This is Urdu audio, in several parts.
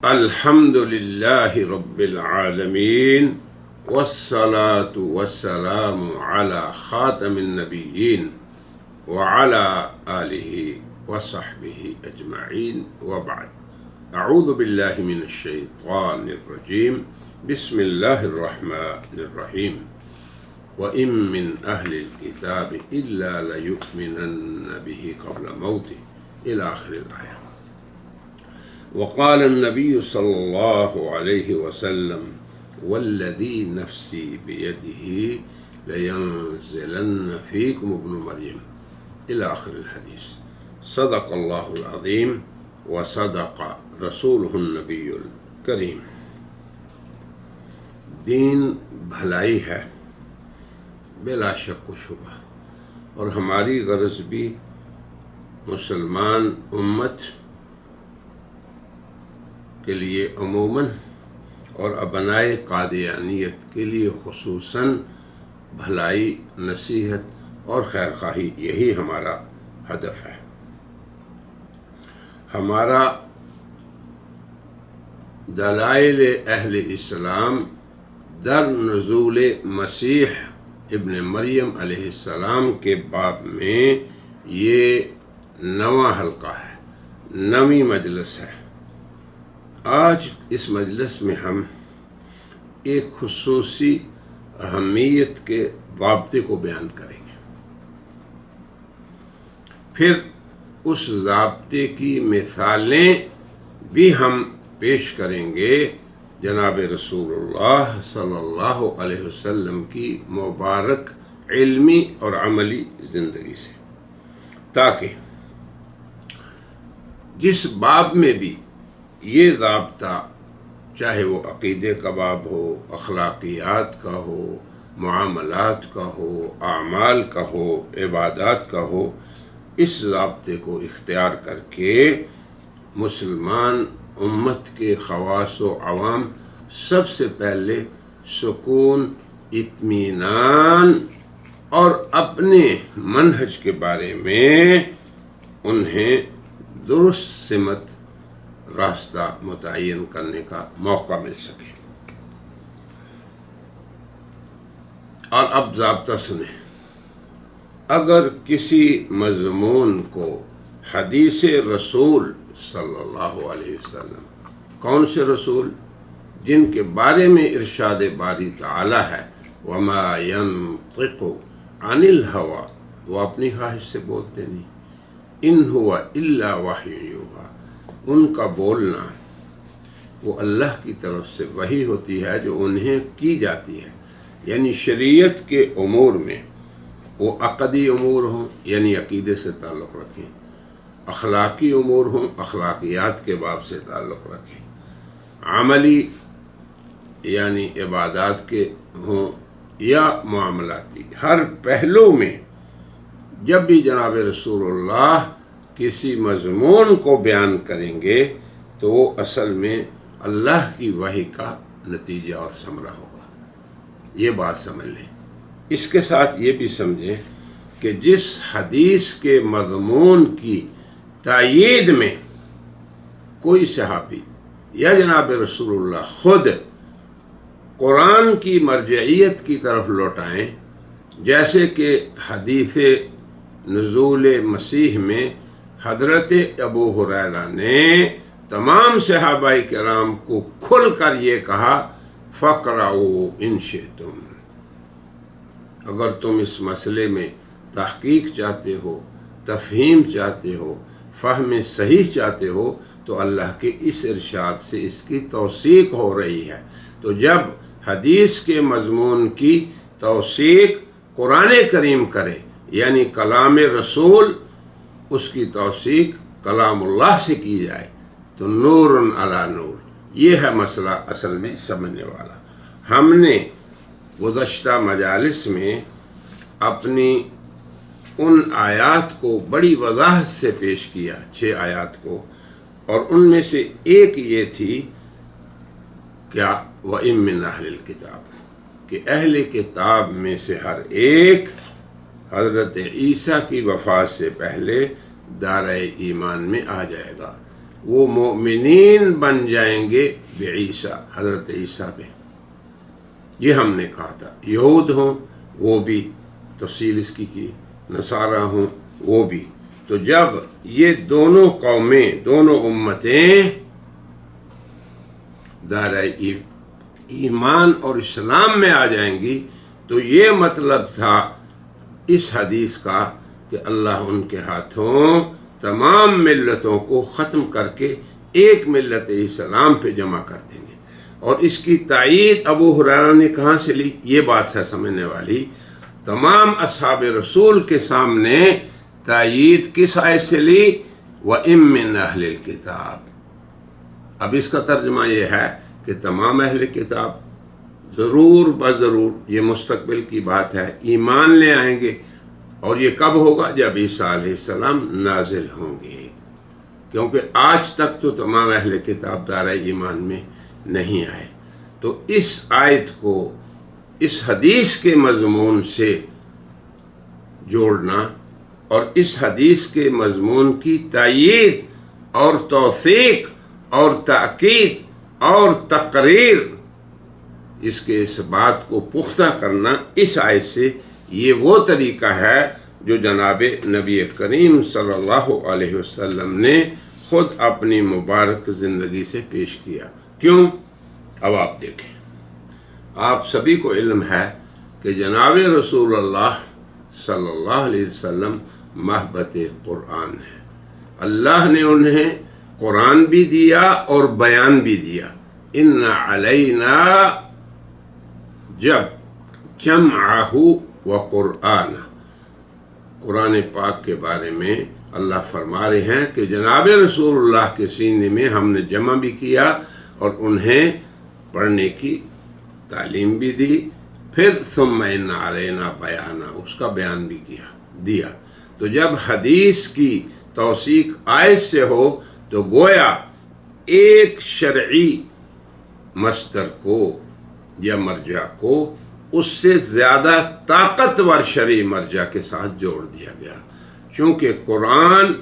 الحمد لله رب العالمين والصلاة والسلام على خاتم النبيين وعلى آله وصحبه أجمعين وبعد. أعوذ بالله من الشيطان الرجيم. بسم الله الرحمن الرحيم. وإن من أهل الكتاب إلا ليؤمنن به قبل موته إلى آخر الآية. وقال النبي صلى الله عليه وسلم والذي نفسي بيده لينزلن فيكم ابن مريم إلى آخر الحديث. صدق الله العظيم وصدق رسوله النبی الکریم. دین بھلائی ہے بلا شک و شبہ، اور ہماری غرض بھی مسلمان امت کے لیے عموماً اور ابنائے قادیانیت کے لیے خصوصاً بھلائی، نصیحت اور خیر خواہی، یہی ہمارا ہدف ہے. ہمارا دلائل اہل اسلام در نزول مسیح ابن مریم علیہ السلام کے باب میں یہ نواں حلقہ ہے، نویں مجلس ہے. آج اس مجلس میں ہم ایک خصوصی اہمیت کے ضابطے کو بیان کریں گے، پھر اس ضابطے کی مثالیں بھی ہم پیش کریں گے جناب رسول اللہ صلی اللہ علیہ وسلم کی مبارک علمی اور عملی زندگی سے، تاکہ جس باب میں بھی یہ ضابطہ، چاہے وہ عقیدے کا باب ہو، اخلاقیات کا ہو، معاملات کا ہو، اعمال کا ہو، عبادات کا ہو، اس ضابطے کو اختیار کر کے مسلمان امت کے خواص و عوام سب سے پہلے سکون، اطمینان اور اپنے منہج کے بارے میں انہیں درست سمت راستہ متعین کرنے کا موقع مل سکے. اور اب ضابطہ سنیں. اگر کسی مضمون کو حدیث رسول صلی اللہ علیہ وسلم، کون سے رسول؟ جن کے بارے میں ارشاد باری تعالی ہے وما ينطق عن الهوى، وہ اپنی خواہش سے بولتے نہیں، ان هو الا وحی یوحی، ان کا بولنا وہ اللہ کی طرف سے وحی ہوتی ہے جو انہیں کی جاتی ہے. یعنی شریعت کے امور میں، وہ عقدی امور ہوں یعنی عقیدے سے تعلق رکھیں، اخلاقی امور ہوں اخلاقیات کے باب سے تعلق رکھیں، عملی یعنی عبادات کے ہوں یا معاملاتی، ہر پہلو میں جب بھی جناب رسول اللہ کسی مضمون کو بیان کریں گے تو وہ اصل میں اللہ کی وحی کا نتیجہ اور ثمرہ ہوگا. یہ بات سمجھ لیں. اس کے ساتھ یہ بھی سمجھیں کہ جس حدیث کے مضمون کی تائید میں کوئی صحابی یا جناب رسول اللہ خود قرآن کی مرجعیت کی طرف لوٹائیں، جیسے کہ حدیث نزول مسیح میں حضرت ابو ہریرہ نے تمام صحابہ کرام کو کھل کر یہ کہا فَقْرَؤُوا إِن شِئْتُمْ، اگر تم اس مسئلے میں تحقیق چاہتے ہو، تفہیم چاہتے ہو، فہم صحیح چاہتے ہو تو اللہ کے اس ارشاد سے اس کی توثیق ہو رہی ہے. تو جب حدیث کے مضمون کی توثیق قرآن کریم کرے یعنی کلام رسول، اس کی توثیق کلام اللہ سے کی جائے تو نور علی نور. یہ ہے مسئلہ اصل میں سمجھنے والا. ہم نے گزشتہ مجالس میں اپنی ان آیات کو بڑی وضاحت سے پیش کیا، 6 آیات کو، اور ان میں سے ایک یہ تھی کیا وَإِن مِّنْ أَهْلِ الْكِتَابِ، کہ اہل کتاب میں سے ہر ایک حضرت عیسیٰ کی وفات سے پہلے دارِ ایمان میں آ جائے گا. وہ مومنین بن جائیں گے بعیسیٰ، حضرت عیسیٰ پہ. یہ ہم نے کہا تھا. یہود ہوں وہ بھی تفصیل اس کی نصارہ ہوں وہ بھی. تو جب یہ دونوں قومیں، دونوں امتیں دائرۂ ایمان اور اسلام میں آ جائیں گی تو یہ مطلب تھا اس حدیث کا کہ اللہ ان کے ہاتھوں تمام ملتوں کو ختم کر کے ایک ملت اسلام پہ جمع کر دیں گے. اور اس کی تائید ابو ہریرہ نے کہاں سے لی؟ یہ بات ہے سمجھنے والی. تمام اصحاب رسول کے سامنے تائید کس آیت سے لی؟ وَإِن مِّنْ أَهْلِ الْكِتَابِ. اب اس کا ترجمہ یہ ہے کہ تمام اہل کتاب ضرور بضرور، یہ مستقبل کی بات ہے، ایمان لے آئیں گے. اور یہ کب ہوگا؟ جب عیسیٰ علیہ السلام نازل ہوں گے. کیونکہ آج تک تو تمام اہل کتاب دائرۂ ایمان میں نہیں آئے. تو اس آیت کو اس حدیث کے مضمون سے جوڑنا اور اس حدیث کے مضمون کی تائید اور توثیق اور تاکید اور تقریر، اس کے اس بات کو پختہ کرنا اس آیت سے، یہ وہ طریقہ ہے جو جناب نبی کریم صلی اللہ علیہ وسلم نے خود اپنی مبارک زندگی سے پیش کیا. کیوں؟ اب آپ دیکھیں، آپ سبھی کو علم ہے کہ جناب رسول اللہ صلی اللہ علیہ وسلم محبت قرآن ہے. اللہ نے انہیں قرآن بھی دیا اور بیان بھی دیا. ان علینا جب جمعہ و قرآن، قرآن پاک کے بارے میں اللہ فرما رہے ہیں کہ جناب رسول اللہ کے سینے میں ہم نے جمع بھی کیا اور انہیں پڑھنے کی تعلیم بھی دی. پھر ثم ان علینا بیانا، اس کا بیان بھی دیا. تو جب حدیث کی توثیق آیت سے ہو تو گویا ایک شرعی مصدر کو یا مرجع کو اس سے زیادہ طاقتور شرعی مرجع کے ساتھ جوڑ دیا گیا. چونکہ قرآن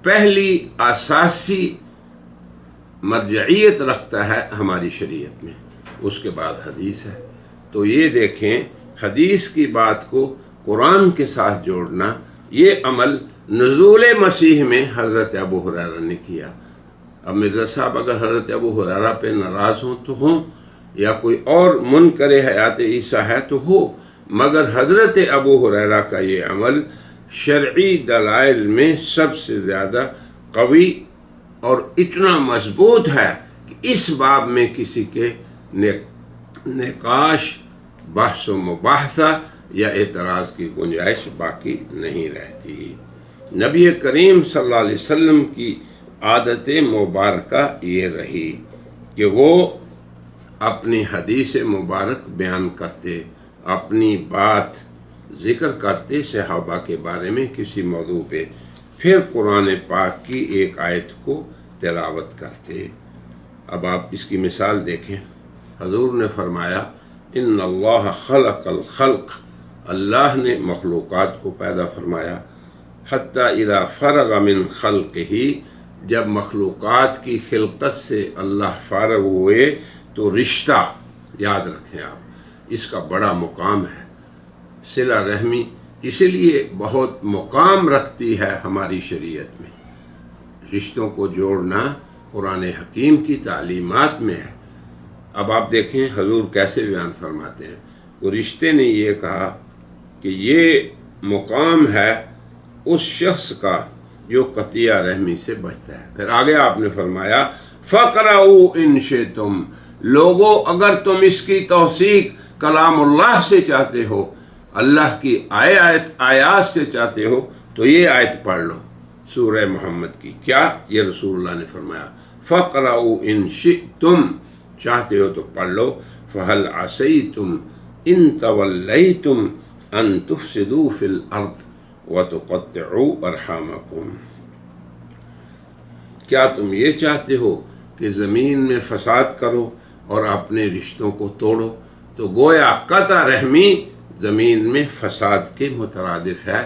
پہلی اساسی مرجعیت رکھتا ہے ہماری شریعت میں، اس کے بعد حدیث ہے. تو یہ دیکھیں، حدیث کی بات کو قرآن کے ساتھ جوڑنا، یہ عمل نزول مسیح میں حضرت ابو ہریرہ نے کیا. اب مرزا صاحب اگر حضرت ابو ہریرہ پہ ناراض ہوں تو ہوں، یا کوئی اور منکر حیات عیسیٰ ہے تو ہو، مگر حضرت ابو ہریرہ کا یہ عمل شرعی دلائل میں سب سے زیادہ قوی اور اتنا مضبوط ہے کہ اس باب میں کسی کے نقاش، بحث و مباحثہ یا اعتراض کی گنجائش باقی نہیں رہتی. نبی کریم صلی اللہ علیہ وسلم کی عادت مبارکہ یہ رہی کہ وہ اپنی حدیث مبارک بیان کرتے، اپنی بات ذکر کرتے صحابہ کے بارے میں کسی موضوع پہ، پھر قرآن پاک کی ایک آیت کو تلاوت کرتے. اب آپ اس کی مثال دیکھیں. حضور نے فرمایا ان اللہ خلق الخلق، اللہ نے مخلوقات کو پیدا فرمایا. حتی اذا فرغ من خلقہ، جب مخلوقات کی خلقت سے اللہ فارغ ہوئے تو رشتہ، یاد رکھیں آپ، اس کا بڑا مقام ہے. صلہ رحمی اسی لیے بہت مقام رکھتی ہے ہماری شریعت میں. رشتوں کو جوڑنا قرآن حکیم کی تعلیمات میں ہے. اب آپ دیکھیں حضور کیسے بیان فرماتے ہیں. وہ رشتے نے یہ کہا کہ یہ مقام ہے اس شخص کا جو قطیع رحمی سے بچتا ہے. پھر آگے آپ نے فرمایا فَقْرَؤُوا إِن شِئْتُمْ، لوگو اگر تم اس کی توثیق کلام اللہ سے چاہتے ہو، اللہ کی آیات سے چاہتے ہو، تو یہ آیت پڑھ لو سورہ محمد کی. کیا؟ یہ رسول اللہ نے فرمایا فَقْرَؤُوا إِن شِئْتُمْ، چاہتے ہو تو پڑھ لو. فَهَلْ عَسَيْتُمْ إِن تَوَلَّيْتُمْ أَن تُفْسِدُوا فِي الْأَرْضِ وَتُقَطِّعُوا أَرْحَامَكُمْ، کیا تم یہ چاہتے ہو کہ زمین میں فساد کرو اور اپنے رشتوں کو توڑو؟ تو گویا قطع رحمی زمین میں فساد کے مترادف ہے.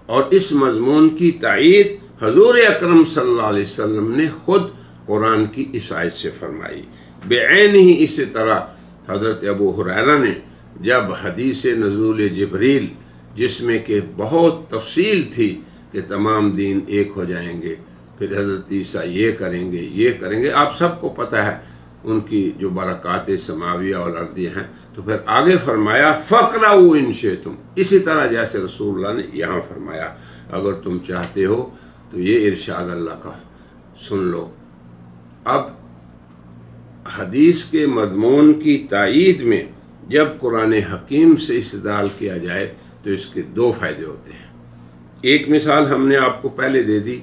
اور اس مضمون کی تائید حضور اکرم صلی اللہ علیہ وسلم نے خود قرآن کی اس آیت سے فرمائی بعین ہی۔ اسی طرح حضرت ابو ہریرہ نے جب حدیث نزول جبریل، جس میں کہ بہت تفصیل تھی کہ تمام دین ایک ہو جائیں گے، پھر حضرت عیسیٰ یہ کریں گے یہ کریں گے، آپ سب کو پتہ ہے ان کی جو برکات سماویہ اور ارضیہ ہیں، تو پھر آگے فرمایا فَاقْرَؤُوا إِن شِئْتُمْ، اسی طرح جیسے رسول اللہ نے یہاں فرمایا اگر تم چاہتے ہو تو یہ ارشاد اللہ کا سن لو۔ اب حدیث کے مضمون کی تائید میں جب قرآن حکیم سے استدلال کیا جائے تو اس کے دو فائدے ہوتے ہیں۔ ایک مثال ہم نے آپ کو پہلے دے دی،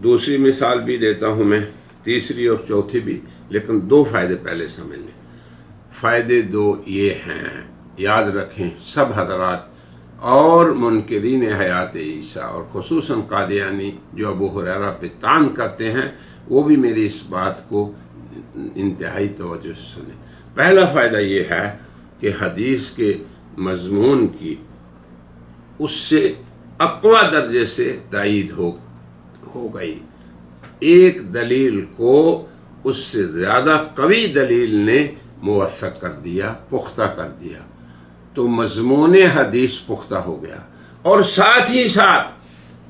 دوسری مثال بھی دیتا ہوں میں، تیسری اور چوتھی بھی، لیکن دو فائدے پہلے سمجھ لیں۔ فائدے دو یہ ہیں، یاد رکھیں سب حضرات اور منکرین حیات عیسیٰ اور خصوصاً قادیانی جو ابو ہریرہ پہ طعن کرتے ہیں، وہ بھی میری اس بات کو انتہائی توجہ سے سنیں۔ پہلا فائدہ یہ ہے کہ حدیث کے مضمون کی اس سے اقوی درجے سے تائید ہو گئی، ایک دلیل کو اس سے زیادہ قوی دلیل نے موثق کر دیا، پختہ کر دیا، تو مضمون حدیث پختہ ہو گیا۔ اور ساتھ ہی ساتھ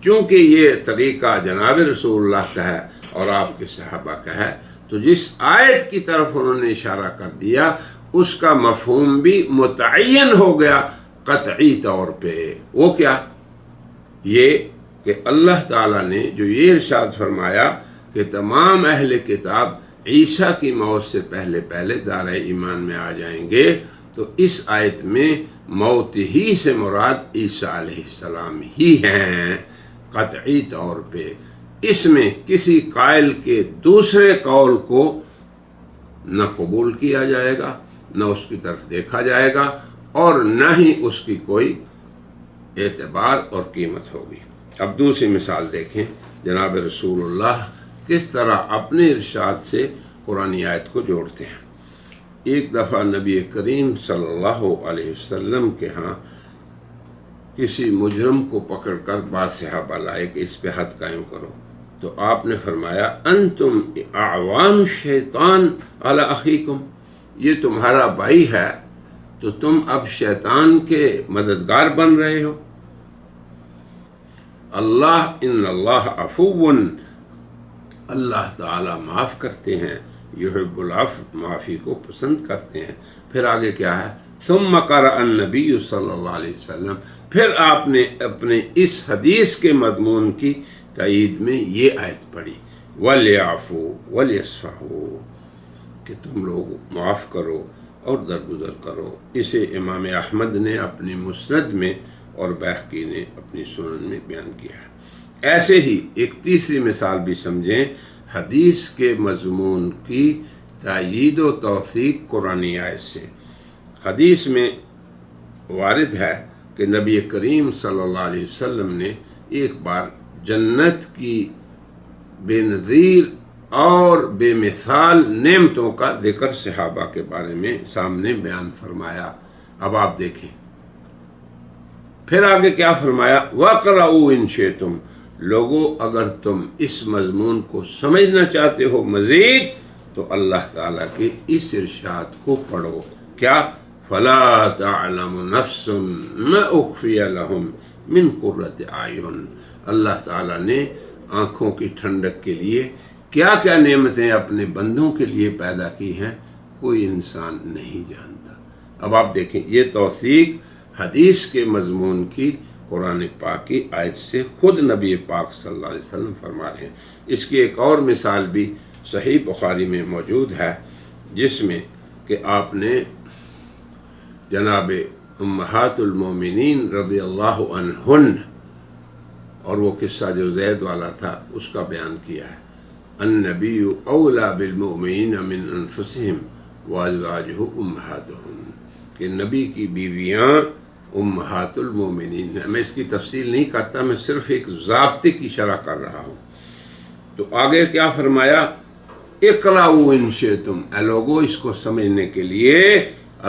چونکہ یہ طریقہ جناب رسول اللہ کا ہے اور آپ کے صحابہ کا ہے، تو جس آیت کی طرف انہوں نے اشارہ کر دیا اس کا مفہوم بھی متعین ہو گیا قطعی طور پہ۔ وہ کیا؟ یہ کہ اللہ تعالیٰ نے جو یہ ارشاد فرمایا کہ تمام اہل کتاب عیسیٰ کی موت سے پہلے پہلے دار ایمان میں آ جائیں گے، تو اس آیت میں موت ہی سے مراد عیسیٰ علیہ السلام ہی ہیں قطعی طور پہ۔ اس میں کسی قائل کے دوسرے قول کو نہ قبول کیا جائے گا، نہ اس کی طرف دیکھا جائے گا، اور نہ ہی اس کی کوئی اعتبار اور قیمت ہوگی۔ اب دوسری مثال دیکھیں، جناب رسول اللہ کس طرح اپنے ارشاد سے قرآن آیت کو جوڑتے ہیں۔ ایک دفعہ نبی کریم صلی اللہ علیہ وسلم کے ہاں کسی مجرم کو پکڑ کر بعض صحابہ لائے کہ اس پہ حد قائم کرو، تو آپ نے فرمایا انتم اعوان الشیطان علی اخیکم، یہ تمہارا بھائی ہے تو تم اب شیطان کے مددگار بن رہے ہو۔ ان اللہ عفو، اللہ تعالی معاف کرتے ہیں، یحب العفو، معافی کو پسند کرتے ہیں۔ پھر آگے کیا ہے؟ ثم قرأ النبی صلی اللہ علیہ وسلم، پھر آپ نے اپنے اس حدیث کے مضمون کی تائید میں یہ آیت پڑھی وَلْيَعْفُوا وَلْيَصْفَحُوا، کہ تم لوگ معاف کرو اور درگزر کرو۔ اسے امام احمد نے اپنی مسند میں اور بیہقی نے اپنی سنن میں بیان کیا ہے۔ ایسے ہی ایک تیسری مثال بھی سمجھیں، حدیث کے مضمون کی تائید و توثیق قرآن آیت سے۔ حدیث میں وارد ہے کہ نبی کریم صلی اللہ علیہ وسلم نے ایک بار جنت کی بے نظیر اور بے مثال نعمتوں کا ذکر صحابہ کے بارے میں سامنے بیان فرمایا۔ اب آپ دیکھیں پھر آگے کیا فرمایا، وَاقْرَؤُوا إِن شِئْتُمْ، لوگو اگر تم اس مضمون کو سمجھنا چاہتے ہو مزید تو اللہ تعالیٰ کے اس ارشاد کو پڑھو، کیا؟ فَلَا تَعْلَمُ نَفْسٌ مَا أُخْفِيَ لَهُمْ مِنْ قُرَّةِ أَعْيُنٍ، اللہ تعالیٰ نے آنکھوں کی ٹھنڈک کے لیے کیا کیا نعمتیں اپنے بندوں کے لیے پیدا کی ہیں، کوئی انسان نہیں جانتا۔ اب آپ دیکھیں یہ توثیق حدیث کے مضمون کی قرآن پاک کی آیت سے خود نبی پاک صلی اللہ علیہ وسلم فرما رہے ہیں۔ اس کی ایک اور مثال بھی صحیح بخاری میں موجود ہے، جس میں کہ آپ نے جناب امہات المومنین رضی اللہ عنہن، اور وہ قصہ جو زید والا تھا اس کا بیان کیا ہے، النبی اولیٰ بالمؤمنین من انفسہم وازواجہ امہاتہم، کہ نبی کی بیویاں امہات المومنین ہیں۔ میں اس کی تفصیل نہیں کرتا، میں صرف ایک ضابطے کی شرح کر رہا ہوں۔ تو آگے کیا فرمایا، اقرأوا ان شئتم، اے لوگو اس کو سمجھنے کے لیے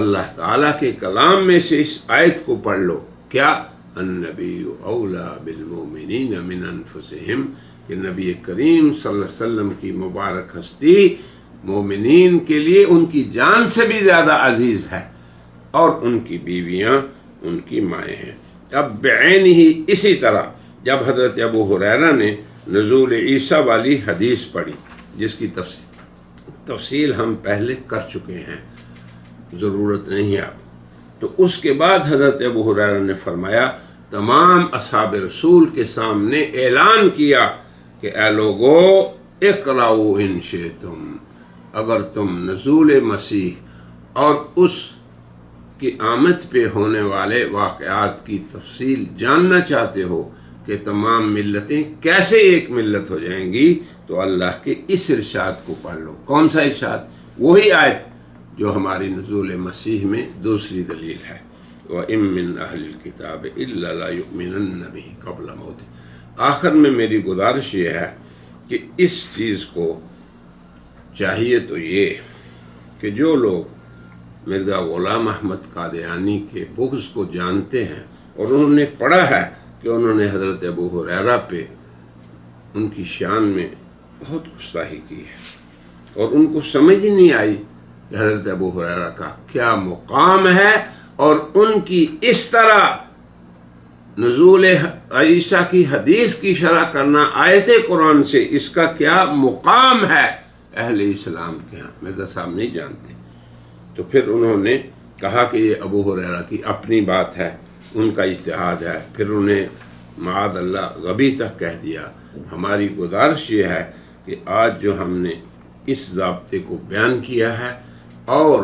اللہ تعالیٰ کے کلام میں سے اس آیت کو پڑھ لو، کیا؟ النبی اولا بالمؤمنین من انفسہم، کہ نبی کریم صلی اللہ علیہ وسلم کی مبارک ہستی مومنین کے لیے ان کی جان سے بھی زیادہ عزیز ہے، اور ان کی بیویاں ان کی مائیں ہیں۔ اب بعین ہی اسی طرح جب حضرت ابو ہریرہ نے نزول عیسیٰ والی حدیث پڑھی، جس کی تفصیل ہم پہلے کر چکے ہیں، ضرورت نہیں ہے اب، تو اس کے بعد حضرت ابو ہریرہ نے فرمایا، تمام اصحاب رسول کے سامنے اعلان کیا کہ اے لوگو اقرؤ ان شئتم، اگر تم نزول مسیح اور اس کی آمد پہ ہونے والے واقعات کی تفصیل جاننا چاہتے ہو کہ تمام ملتیں کیسے ایک ملت ہو جائیں گی، تو اللہ کے اس ارشاد کو پڑھ لو۔ کون سا ارشاد؟ وہی آیت جو ہماری نزول مسیح میں دوسری دلیل ہے، وَإِن مِّنْ أَهْلِ الْكِتَابِ إِلَّا لَيُؤْمِنَنَّ بِهِ قَبْلَ مَوْتِهِ۔ آخر میں میری گزارش یہ ہے کہ اس چیز کو چاہیے تو یہ کہ جو لوگ مرزا غلام احمد قادیانی کے بغض کو جانتے ہیں اور انہوں نے پڑھا ہے کہ انہوں نے حضرت ابو ہریرہ پہ ان کی شان میں بہت گستاخی کی ہے، اور ان کو سمجھ ہی نہیں آئی کہ حضرت ابو ہریرہ کا کیا مقام ہے، اور ان کی اس طرح نزول عیسیٰ کی حدیث کی شرح کرنا آیت قرآن سے، اس کا کیا مقام ہے اہل اسلام کے ہاں، مرزا صاحب نہیں جانتے۔ تو پھر انہوں نے کہا کہ یہ ابو ہریرہ کی اپنی بات ہے، ان کا اجتہاد ہے، پھر انہیں معاذ اللہ غبی تک کہہ دیا۔ ہماری گزارش یہ ہے کہ آج جو ہم نے اس ضابطے کو بیان کیا ہے اور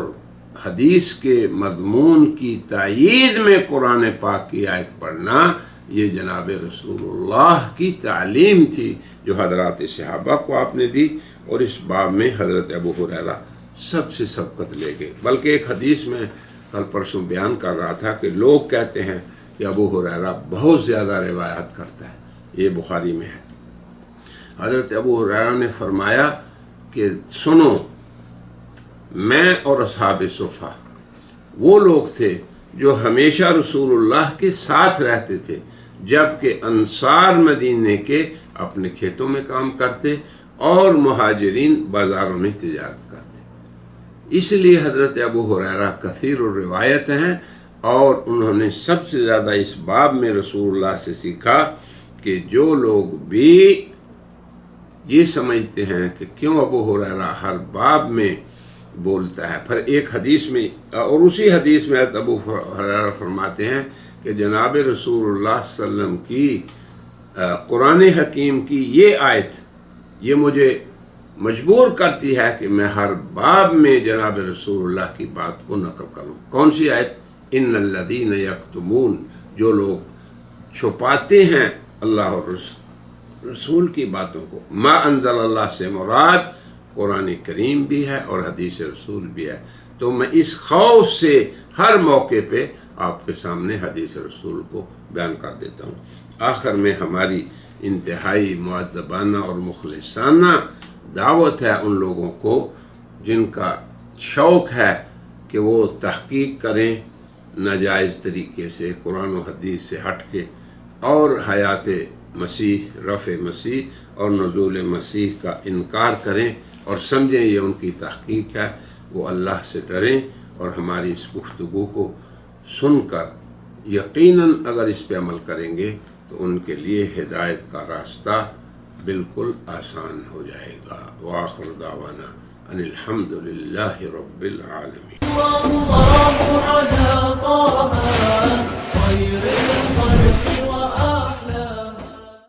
حدیث کے مضمون کی تائید میں قرآن پاک کی آیت پڑھنا، یہ جناب رسول اللہ کی تعلیم تھی جو حضرات صحابہ کو آپ نے دی، اور اس باب میں حضرت ابو ہریرہ سب سے سبقت لے گئے۔ بلکہ ایک حدیث میں کل پرسوں بیان کر رہا تھا کہ لوگ کہتے ہیں کہ ابو ہریرہ بہت زیادہ روایت کرتا ہے، یہ بخاری میں ہے۔ حضرت ابو ہریرہ نے فرمایا کہ سنو، میں اور اصحاب صفہ وہ لوگ تھے جو ہمیشہ رسول اللہ کے ساتھ رہتے تھے، جبکہ انصار مدینے کے اپنے کھیتوں میں کام کرتے اور مہاجرین بازاروں میں تجارت کرتے۔ اس لیے حضرت ابو ہریرہ کثیر الروایت ہیں، اور انہوں نے سب سے زیادہ اس باب میں رسول اللہ سے سیکھا کہ جو لوگ بھی یہ سمجھتے ہیں کہ کیوں ابو ہریرہ ہر باب میں بولتا ہے، پھر ایک حدیث میں، اور اسی حدیث میں ابو ہریرہ فرماتے ہیں کہ جناب رسول اللہ صلی اللہ علیہ وسلم کی قرآن حکیم کی یہ آیت یہ مجھے مجبور کرتی ہے کہ میں ہر باب میں جناب رسول اللہ کی بات کو نقل کروں۔ کون سی آیت؟ ان الذین یکتمون، جو لوگ چھپاتے ہیں اللہ اور رسول کی باتوں کو، ما انزل اللہ سے مراد قرآن کریم بھی ہے اور حدیث رسول بھی ہے۔ تو میں اس خوف سے ہر موقع پہ آپ کے سامنے حدیث رسول کو بیان کر دیتا ہوں۔ آخر میں ہماری انتہائی مؤدبانہ اور مخلصانہ دعوت ہے ان لوگوں کو جن کا شوق ہے کہ وہ تحقیق کریں ناجائز طریقے سے، قرآن و حدیث سے ہٹ کے، اور حیات مسیح، رفع مسیح اور نزول مسیح کا انکار کریں اور سمجھیں یہ ان کی تحقیق ہے۔ وہ اللہ سے ڈریں اور ہماری اس گفتگو کو سن کر یقیناً اگر اس پہ عمل کریں گے تو ان کے لیے ہدایت کا راستہ بالکل آسان ہو جائے گا۔ وآخر دعوانا ان الحمد للہ رب العالمین۔